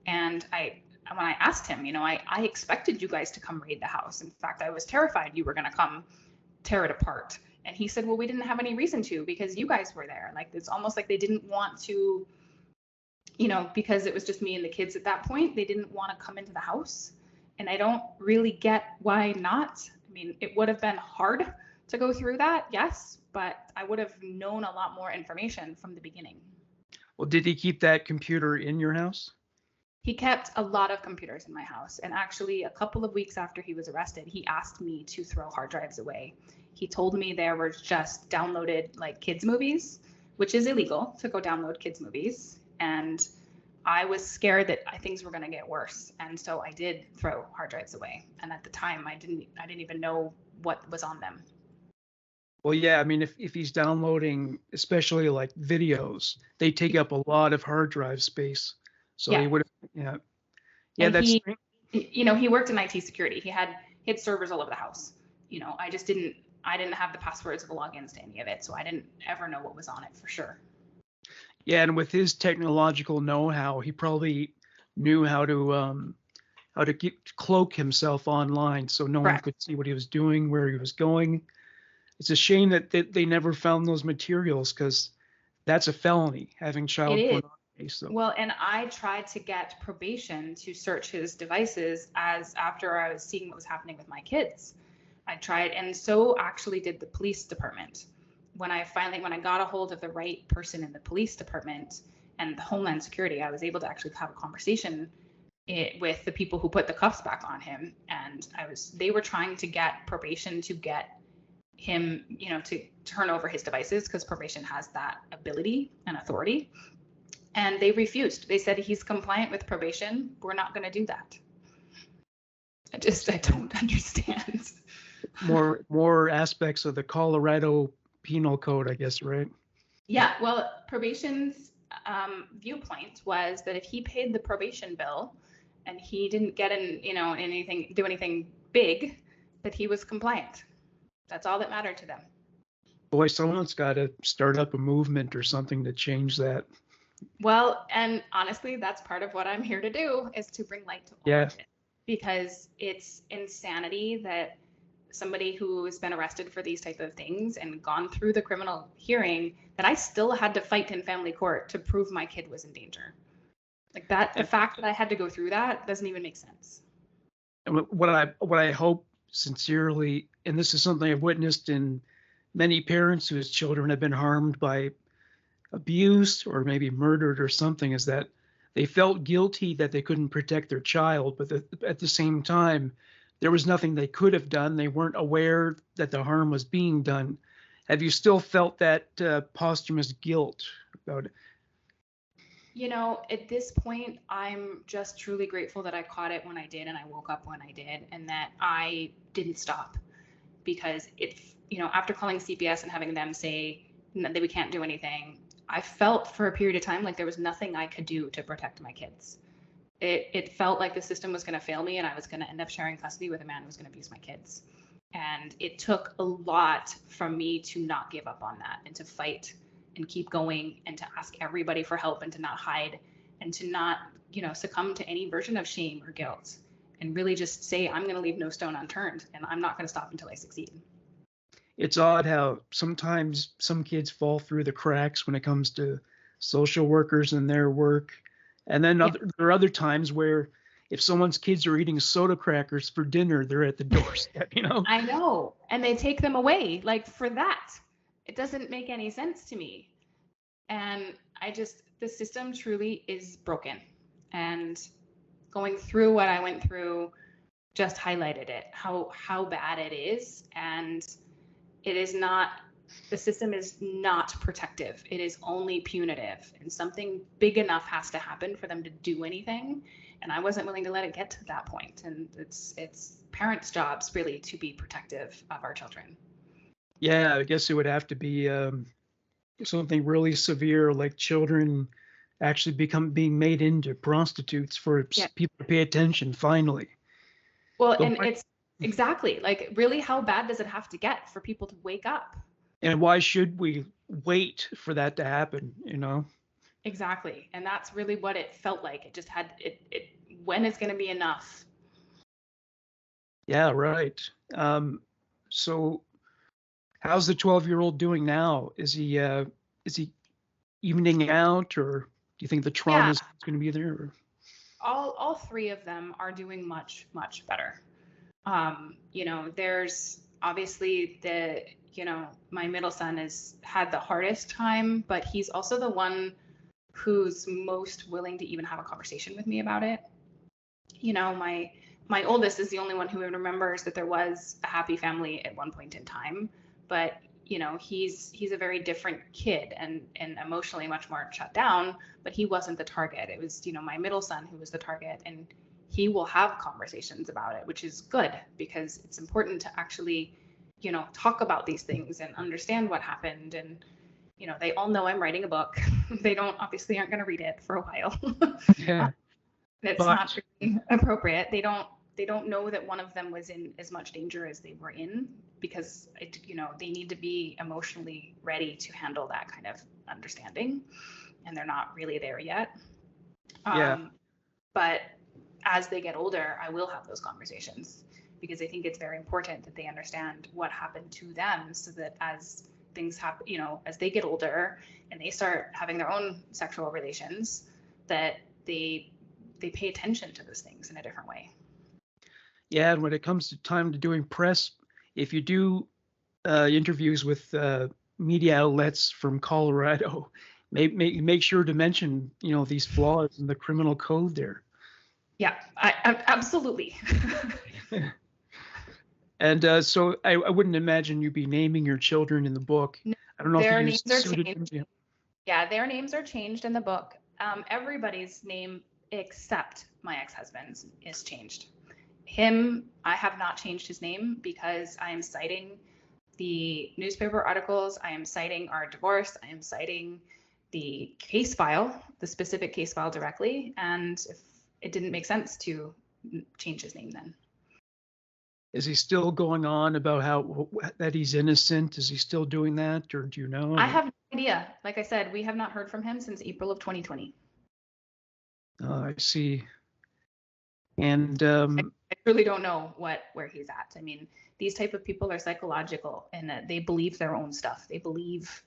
And when I asked him, I expected you guys to come raid the house. In fact, I was terrified you were going to come tear it apart. And he said, "Well, we didn't have any reason to because you guys were there." Like, it's almost like they didn't want to, because it was just me and the kids at that point, they didn't want to come into the house. And I don't really get why not. I mean, it would have been hard to go through that, yes, but I would have known a lot more information from the beginning. Well, did he keep that computer in your house? He kept a lot of computers in my house. And actually, a couple of weeks after he was arrested, he asked me to throw hard drives away. He told me there were just downloaded like kids movies, which is illegal to go download kids movies. And I was scared that things were going to get worse. And so I did throw hard drives away. And at the time, I didn't even know what was on them. Well, yeah, I mean, if he's downloading, especially like videos, they take up a lot of hard drive space. So he would have, And that's he worked in IT security. He had servers all over the house. I didn't have the passwords or the logins to any of it, so I didn't ever know what was on it for sure. Yeah, and with his technological know-how, he probably knew how to cloak himself online so no one could see what he was doing, where he was going. It's a shame that they never found those materials because that's a felony, having child pornography. So. Well, and I tried to get probation to search his devices after I was seeing what was happening with my kids. I tried, and so actually did the police department. When I got a hold of the right person in the police department and the Homeland Security, I was able to actually have a conversation with the people who put the cuffs back on him. And they were trying to get probation to get him, to turn over his devices because probation has that ability and authority. And they refused. They said, "He's compliant with probation. We're not going to do that." I don't understand. More aspects of the Colorado Penal Code, I guess, right? Yeah. Well, probation's viewpoint was that if he paid the probation bill and he didn't get do anything big, that he was compliant. That's all that mattered to them. Boy, someone's got to start up a movement or something to change that. Well, and honestly, that's part of what I'm here to do, is to bring light to all of it, because it's insanity that somebody who has been arrested for these type of things and gone through the criminal hearing, that I still had to fight in family court to prove my kid was in danger. Like that, the fact that I had to go through that doesn't even make sense. And what I hope sincerely, and this is something I've witnessed in many parents whose children have been harmed by abuse or maybe murdered or something, is that they felt guilty that they couldn't protect their child, but at the same time, there was nothing they could have done. They weren't aware that the harm was being done. Have you still felt that posthumous guilt about it? You know, at this point, I'm just truly grateful that I caught it when I did and I woke up when I did and that I didn't stop, because after calling CPS and having them say that we can't do anything, I felt for a period of time like there was nothing I could do to protect my kids. It felt like the system was going to fail me and I was going to end up sharing custody with a man who was going to abuse my kids. And it took a lot from me to not give up on that and to fight and keep going and to ask everybody for help and to not hide and to not, succumb to any version of shame or guilt, and really just say, I'm going to leave no stone unturned and I'm not going to stop until I succeed. It's odd how sometimes some kids fall through the cracks when it comes to social workers and their work. And then Yeah. there are other times where if someone's kids are eating soda crackers for dinner, they're at the doorstep, I know. And they take them away like for that. It doesn't make any sense to me. And the system truly is broken. And going through what I went through just highlighted it, how bad it is. And it is not, the system is not protective. It is only punitive. And something big enough has to happen for them to do anything. And I wasn't willing to let it get to that point. And it's parents' jobs really to be protective of our children. Yeah, I guess it would have to be something really severe, like children actually being made into prostitutes for people to pay attention finally. Well, and it's exactly like, really, how bad does it have to get for people to wake up? And why should we wait for that to happen, Exactly. And that's really what it felt like. It just had when is going to be enough? Yeah, right. So how's the 12-year-old doing now? Is he evening out, or do you think the trauma is going to be there? Or? All three of them are doing much, much better. There's obviously my middle son has had the hardest time, but he's also the one who's most willing to even have a conversation with me about it. My oldest is the only one who remembers that there was a happy family at one point in time, but he's a very different kid and emotionally much more shut down, but he wasn't the target. It was, my middle son who was the target, and he will have conversations about it, which is good because it's important to actually, talk about these things and understand what happened. And, they all know I'm writing a book. They aren't going to read it for a while. Yeah. It's not really appropriate. They don't know that one of them was in as much danger as they were in, because they need to be emotionally ready to handle that kind of understanding, and they're not really there yet. But as they get older, I will have those conversations, because I think it's very important that they understand what happened to them, so that as things happen, as they get older and they start having their own sexual relations, that they pay attention to those things in a different way. Yeah, and when it comes to time to doing press, if you do interviews with media outlets from Colorado, make sure to mention, these flaws in the criminal code there. Yeah, I absolutely. And so I wouldn't imagine you'd be naming your children in the book. No, I don't know their if you names are changed. Them. Yeah, their names are changed in the book. Everybody's name except my ex-husband's is changed. Him, I have not changed his name because I am citing the newspaper articles. I am citing our divorce. I am citing the case file, the specific case file directly. And if it didn't make sense to change his name then. Is he still going on about that he's innocent? Is he still doing that, or do you know? I have no idea. Like I said, we have not heard from him since April of 2020. I see. And I truly don't know where he's at. I mean, these type of people are psychological and that they believe their own stuff. They believe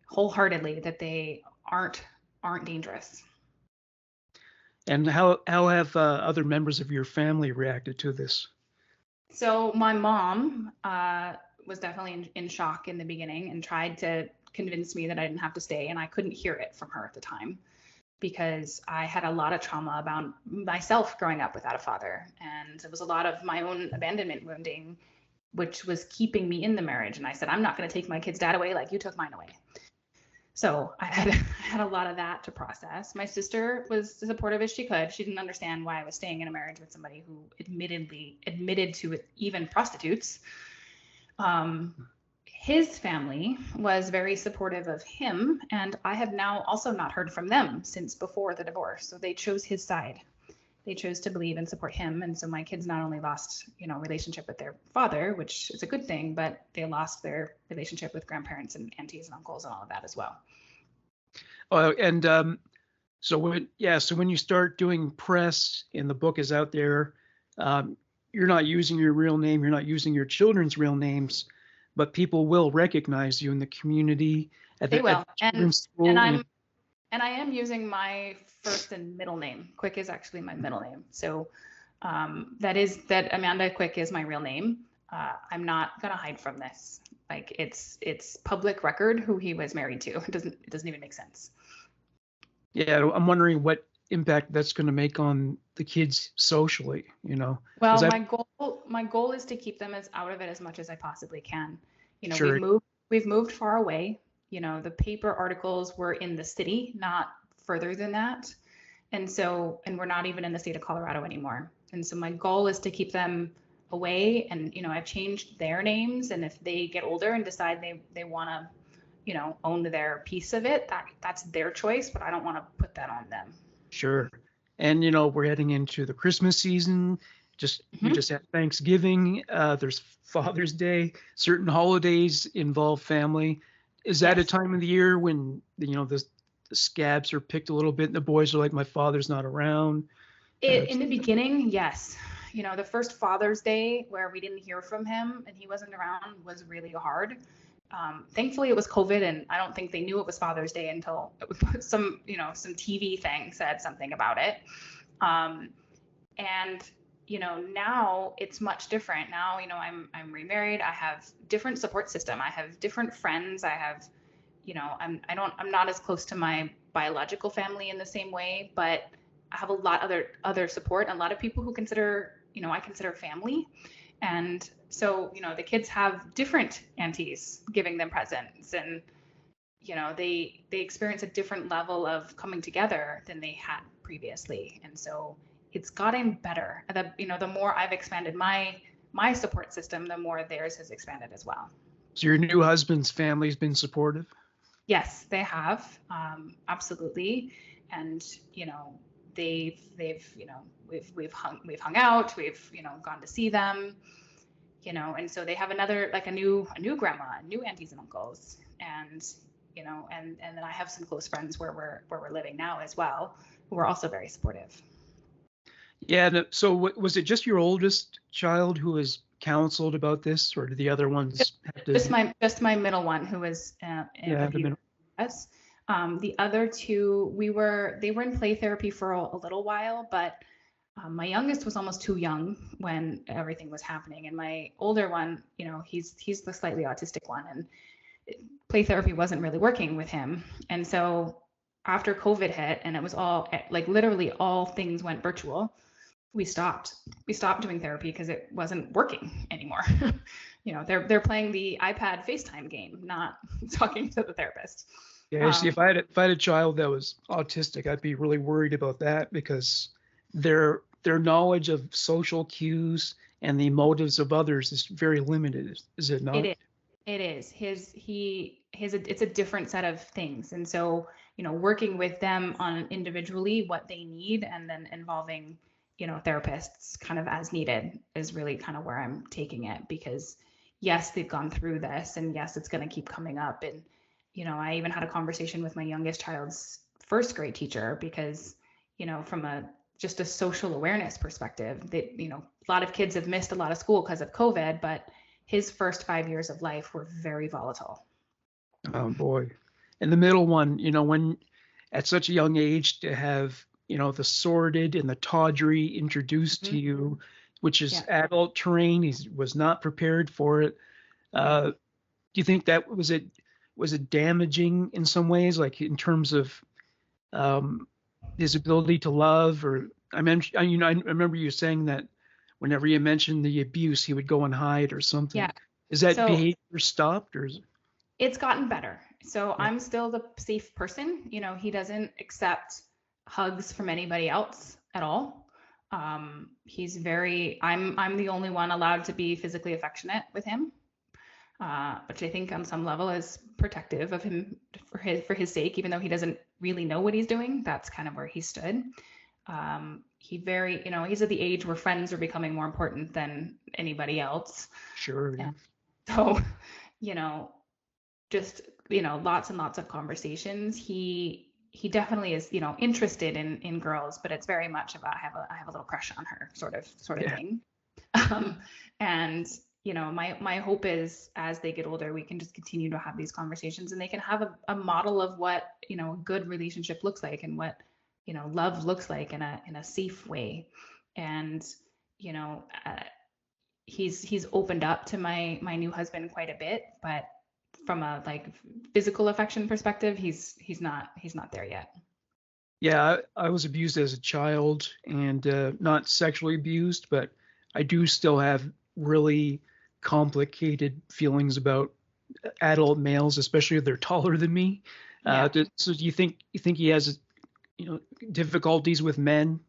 wholeheartedly that they aren't dangerous. And how have other members of your family reacted to this? So my mom was definitely in shock in the beginning and tried to convince me that I didn't have to stay, and I couldn't hear it from her at the time because I had a lot of trauma about myself growing up without a father, and it was a lot of my own abandonment wounding, which was keeping me in the marriage. And I said, I'm not going to take my kid's dad away like you took mine away. So I had a lot of that to process. My sister was as supportive as she could. She didn't understand why I was staying in a marriage with somebody who admitted to it, even prostitutes. His family was very supportive of him, and I have now also not heard from them since before the divorce. So they chose his side. They chose to believe and support him, and so my kids not only lost, relationship with their father, which is a good thing, but they lost their relationship with grandparents and aunties and uncles and all of that as well. And so when you start doing press and the book is out there, you're not using your real name, you're not using your children's real names, but people will recognize you in the community They will, at the children's school. And I am using my first and middle name. Quick is actually my middle name. So that Amanda Quick is my real name. I'm not gonna hide from this. Like it's public record who he was married to. It doesn't even make sense. Yeah, I'm wondering what impact that's going to make on the kids socially. Well, my goal is to keep them as out of it as much as I possibly can. Sure. We've moved far away. The paper articles were in the city, not further than that. And we're not even in the state of Colorado anymore. And so my goal is to keep them away. And, I've changed their names. And if they get older and decide they want to, own their piece of it, that's their choice, but I don't want to put that on them. Sure. And, we're heading into the Christmas season. We just had Thanksgiving. There's Father's Day. Certain holidays involve family. Is that a time of the year when, the scabs are picked a little bit and the boys are like, my father's not around? In the beginning, yes. The first Father's Day where we didn't hear from him and he wasn't around was really hard. Thankfully, it was COVID, and I don't think they knew it was Father's Day until some TV thing said something about it. And now it's much different. Now, I'm remarried. I have different support system. I have different friends. I have, I'm not as close to my biological family in the same way, but I have a lot other support and a lot of people who I consider family. And so, the kids have different aunties giving them presents, and, they experience a different level of coming together than they had previously. And so it's gotten better. The more I've expanded my support system, the more theirs has expanded as well. So your new husband's family's been supportive? Yes, they have. Absolutely. And, we've hung out, we've, gone to see them, and so they have a new grandma, new aunties and uncles. And, and then I have some close friends where we're living now as well, who are also very supportive. Yeah. So was it just your oldest child who was counseled about this, or did the other ones have to? Just my middle one who was yes. The other two, they were in play therapy for a little while, but my youngest was almost too young when everything was happening, and my older one, he's the slightly autistic one, and play therapy wasn't really working with him. And so after COVID hit and it was all literally all things went virtual, we stopped doing therapy because it wasn't working anymore. They're playing the iPad FaceTime game, not talking to the therapist. Yeah, see, if I had a child that was autistic, I'd be really worried about that because their knowledge of social cues and the motives of others is very limited. Is it not? It is. It's a different set of things. And so, working with them on individually what they need and then involving, therapists kind of as needed is really kind of where I'm taking it, because yes, they've gone through this, and yes, it's going to keep coming up. And, I even had a conversation with my youngest child's first grade teacher because, from a just a social awareness perspective. That, a lot of kids have missed a lot of school because of COVID, but his first 5 years of life were very volatile. Oh boy. And the middle one, when at such a young age to have, the sordid and the tawdry introduced to Mm-hmm. you, which is Yeah. adult terrain. He was not prepared for it. Yeah. Do you think that was it damaging in some ways, like in terms of um, his ability to love? Or I remember you saying that whenever you mentioned the abuse, he would go and hide or Yeah. something. Is that So behavior stopped, or is it? it's gotten better. So Yeah, I'm still the safe person. He doesn't accept hugs from anybody else at all. He's very, I'm the only one allowed to be physically affectionate with him, which I think on some level is protective of him for his sake, even though he doesn't really know what he's doing. That's kind of where he stood. He's at the age where friends are becoming more important than anybody else. sure. Yeah. And so, you know, just, lots and lots of conversations. He definitely is, interested in girls, but it's very much about I have a little crush on her sort of Yeah. thing. Um, and my hope is as they get older, we can just continue to have these conversations and they can have a model of what, a good relationship looks like and what, love looks like in a safe way. And, you know, uh, he's opened up to my new husband quite a bit, but from a like physical affection perspective, he's not there yet. Yeah, I was abused as a child and not sexually abused, but I do still have really complicated feelings about adult males, especially if they're taller than me. Yeah. So do you think he has, you know, difficulties with men?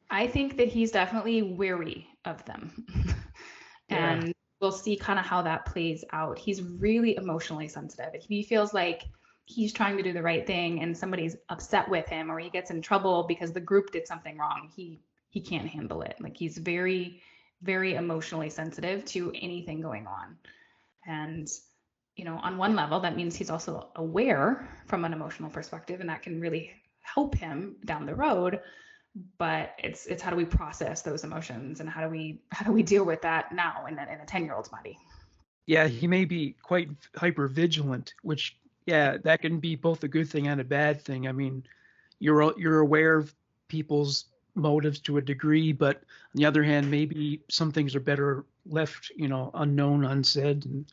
I think that he's definitely weary of them. Yeah, And we'll see kind of how that plays out. He's really emotionally sensitive. If he feels like he's trying to do the right thing and somebody's upset with him or he gets in trouble because the group did something wrong, he can't handle it. Like he's very, very emotionally sensitive to anything going on. And on one level, that means he's also aware from an emotional perspective, and that can really help him down the road. But it's how do we process those emotions and how do we deal with that now in a 10-year-old's body? yeah, he may be quite hyper vigilant, which yeah, that can be both a good thing and a bad thing. I mean, you're aware of people's motives to a degree, but on the other hand, maybe some things are better left, unknown, unsaid. And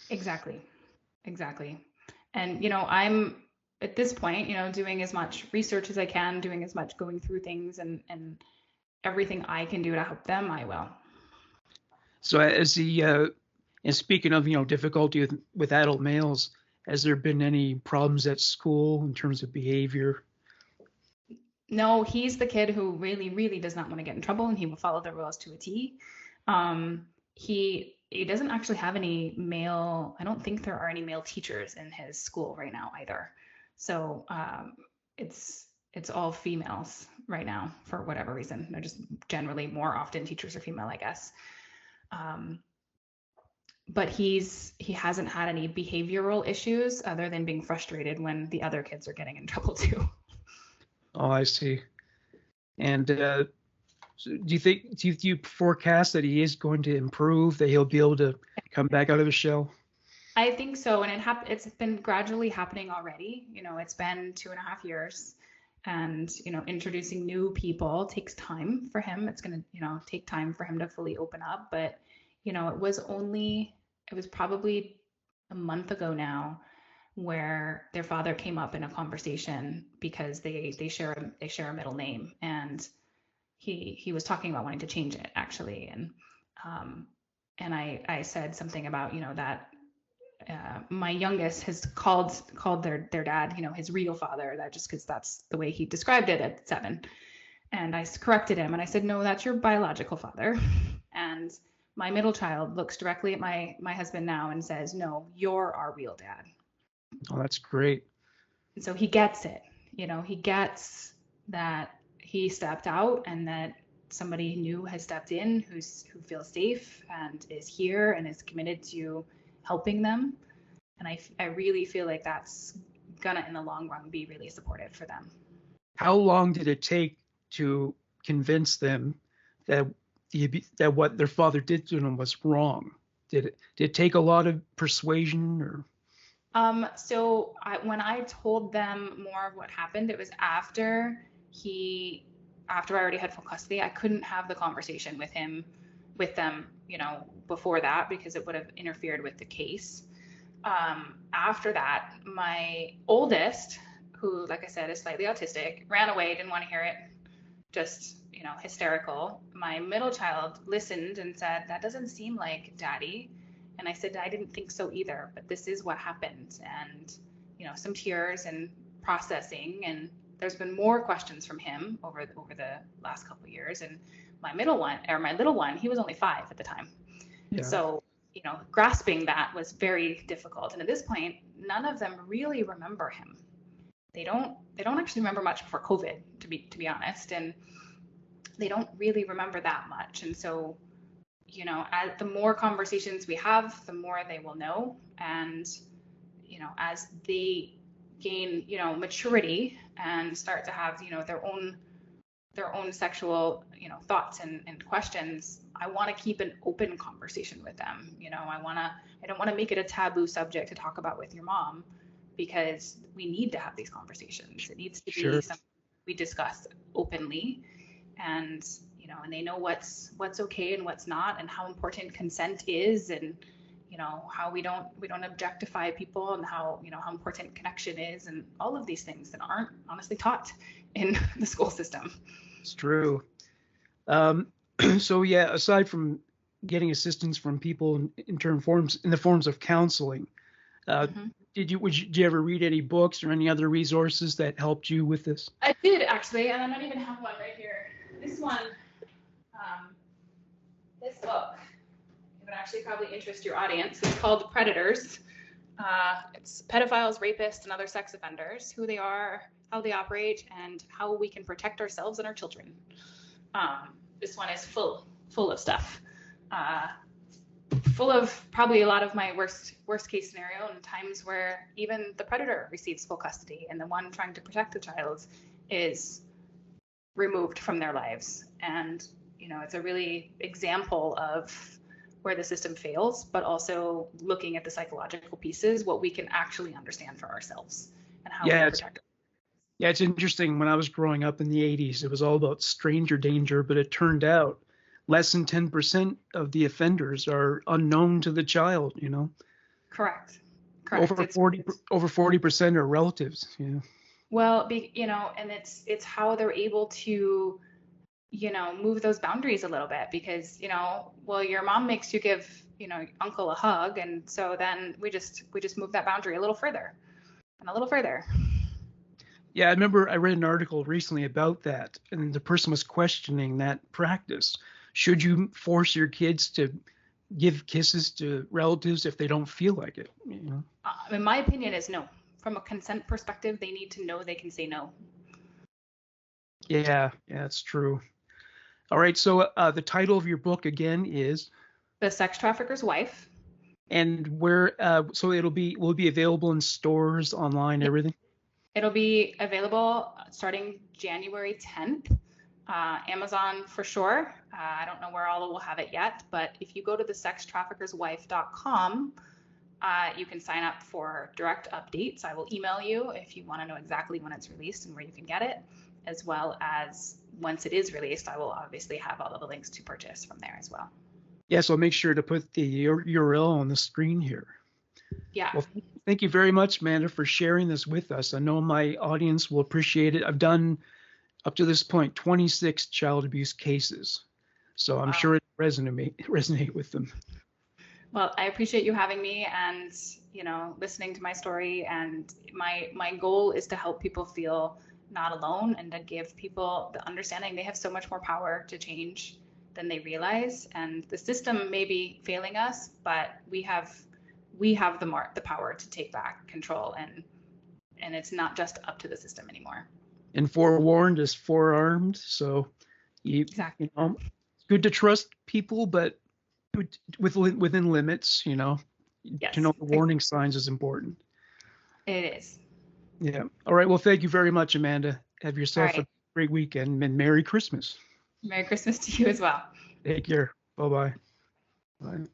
Exactly. Exactly. And I'm at this point, doing as much research as I can, doing as much going through things and everything I can do to help them, I will. so, and speaking of, difficulty with adult males, has there been any problems at school in terms of behavior? No, he's the kid who really, really does not want to get in trouble and he will follow the rules to a T. He doesn't actually have any male, I don't think there are any male teachers in his school right now either. So it's all females right now for whatever reason. They're just generally more often teachers are female, I guess. Um, but he hasn't had any behavioral issues other than being frustrated when the other kids are getting in trouble too. Oh, I see. And so do you forecast that he is going to improve, that he'll be able to come back out of the shell? I think so, and it's been gradually happening already. It's been 2.5 years, and introducing new people takes time for him. It's gonna take time for him to fully open up. But it was probably a month ago now where their father came up in a conversation because they share a middle name, and he was talking about wanting to change it actually, um, and I said something about that my youngest has called their dad, his real father, that just because that's the way he described it at 7. And I corrected him and I said, no, that's your biological father. And my middle child looks directly at my husband now and says, no, you're our real dad. Oh, that's great. And so he gets it. He gets that he stepped out and that somebody new has stepped in who feels safe and is here and is committed to helping them. And I really feel like that's gonna in the long run be really supportive for them. How long did it take to convince them that that what their father did to them was wrong? Did it take a lot of persuasion or? When I told them more of what happened, it was after I already had full custody. I couldn't have the conversation with them, before that, because it would have interfered with the case. After that, my oldest, who, like I said, is slightly autistic, ran away, didn't want to hear it, just, hysterical. My middle child listened and said, "That doesn't seem like daddy." And I said, "I didn't think so either, but this is what happened." And, some tears and processing. And there's been more questions from him over the last couple of years. And my little one, he was only 5 at the time. Yeah. So, grasping that was very difficult. And at this point, none of them really remember him. They don't actually remember much before COVID, to be honest. And they don't really remember that much. And so, as the more conversations we have, the more they will know. And, as they gain, maturity and start to have, their own sexual, thoughts and questions, I want to keep an open conversation with them. I don't want to make it a taboo subject to talk about with your mom, because we need to have these conversations. It needs to be something we discuss openly, and and they know what's okay and what's not, and how important consent is, and how we don't objectify people, and how how important connection is, and all of these things that aren't honestly taught in the school system. It's true. So yeah, aside from getting assistance from people in the forms of counseling, did you ever read any books or any other resources that helped you with this? I did, actually, and I don't even have one right here. This one, this book, it would actually probably interest your audience. It's called Predators. It's pedophiles, rapists, and other sex offenders, who they are, how they operate, and how we can protect ourselves and our children. This one is full of stuff. Full of probably a lot of my worst case scenario, and times where even the predator receives full custody and the one trying to protect the child is removed from their lives. And it's a really example of where the system fails, but also looking at the psychological pieces, what we can actually understand for ourselves and how we protect. Yeah, it's interesting. When I was growing up in the 80s, it was all about stranger danger, but it turned out less than 10% of the offenders are unknown to the child, Correct. Over 40% are relatives, Well, and it's how they're able to, move those boundaries a little bit, because, well, your mom makes you give, uncle a hug. And so then we just move that boundary a little further and a little further. Yeah, I remember I read an article recently about that, and the person was questioning that practice. Should you force your kids to give kisses to relatives if they don't feel like it? In my opinion, is no. From a consent perspective, they need to know they can say no. Yeah, it's true. All right, so the title of your book again is The Sex Trafficker's Wife. And where? So will it be available in stores, online, everything? It'll be available starting January 10th. Amazon for sure. I don't know where all will have it yet, but if you go to thesextraffickerswife.com, you can sign up for direct updates. I will email you if you want to know exactly when it's released and where you can get it, as well as once it is released, I will obviously have all of the links to purchase from there as well. Yeah, so make sure to put the URL on the screen here. Yeah. Well, thank you very much, Amanda, for sharing this with us. I know my audience will appreciate it. I've done, up to this point, 26 child abuse cases, so I'm sure it resonate with them. Well, I appreciate you having me and, listening to my story. And my goal is to help people feel not alone, and to give people the understanding they have so much more power to change than they realize. And the system may be failing us, but we have the power to take back control, and it's not just up to the system anymore. And forewarned is forearmed. So exactly. It's good to trust people, but within limits, Yes. To know the warning signs is important. It is. Yeah. All right. Well, thank you very much, Amanda. Have yourself a great weekend, and Merry Christmas. Merry Christmas to you as well. Take care. Bye-bye. Bye.